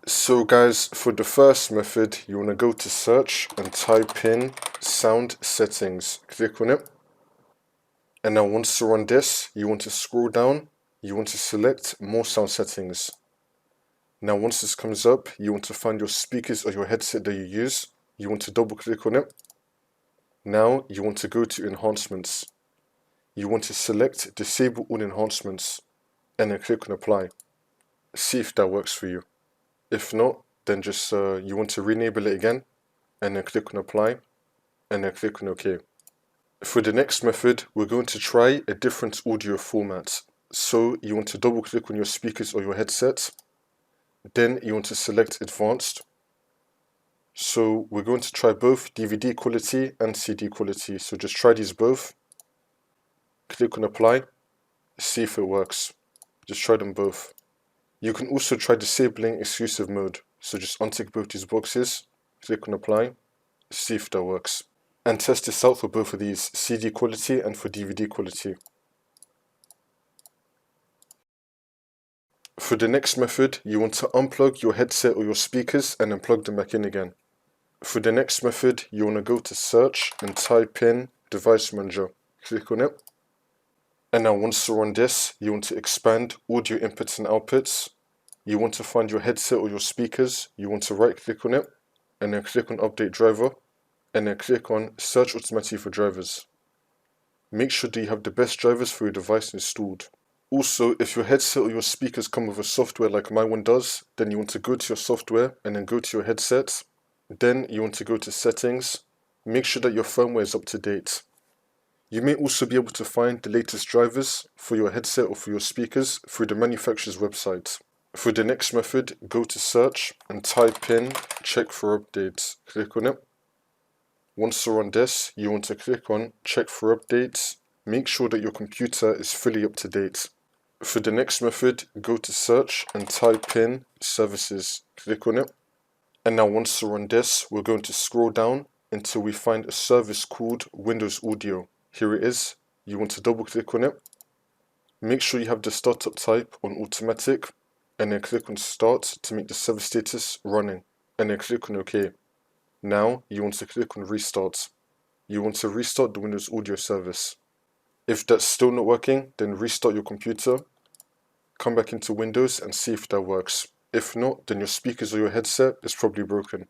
So guys, for the first method, you want to go to search and type in sound settings. Click on it. And now once you're on this, you want to scroll down. You want to select more sound settings. Now once this comes up, you want to find your speakers or your headset that you use. You want to double click on it. Now you want to go to enhancements. You want to select disable all enhancements and then click on apply. See if that works for you. If not, then just you want to re-enable it again and then click on apply and then click on OK. For the next method, we're going to try a different audio format. So you want to double click on your speakers or your headset. Then you want to select advanced. So we're going to try both DVD quality and CD quality. So just try these both. Click on apply. See if it works. Just try them both. You can also try disabling exclusive mode. So just untick both these boxes. Click on apply. See if that works. And test this out for both of these, CD quality and for DVD quality. For the next method, you want to unplug your headset or your speakers and then plug them back in again. For the next method, you want to go to search and type in device manager. Click on it. And now once you're on this, you want to expand audio inputs and outputs. You want to find your headset or your speakers. You want to right click on it and then click on update driver and then click on search automatically for drivers. Make sure that you have the best drivers for your device installed. Also, if your headset or your speakers come with a software like my one does, then you want to go to your software and then go to your headset. Then you want to go to settings. Make sure that your firmware is up to date. You may also be able to find the latest drivers for your headset or for your speakers through the manufacturer's website. For the next method, go to search and type in check for updates. Click on it. Once you're on this, you want to click on check for updates. Make sure that your computer is fully up to date. For the next method, go to search and type in services. Click on it. And now once you're on this, we're going to scroll down until we find a service called Windows Audio. Here it is. You want to double click on it. Make sure you have the startup type on automatic and then click on start to make the service status running and then click on OK. Now you want to click on restart. You want to restart the Windows Audio service. If that's still not working, then restart your computer, come back into Windows and see if that works. If not, then your speakers or your headset is probably broken.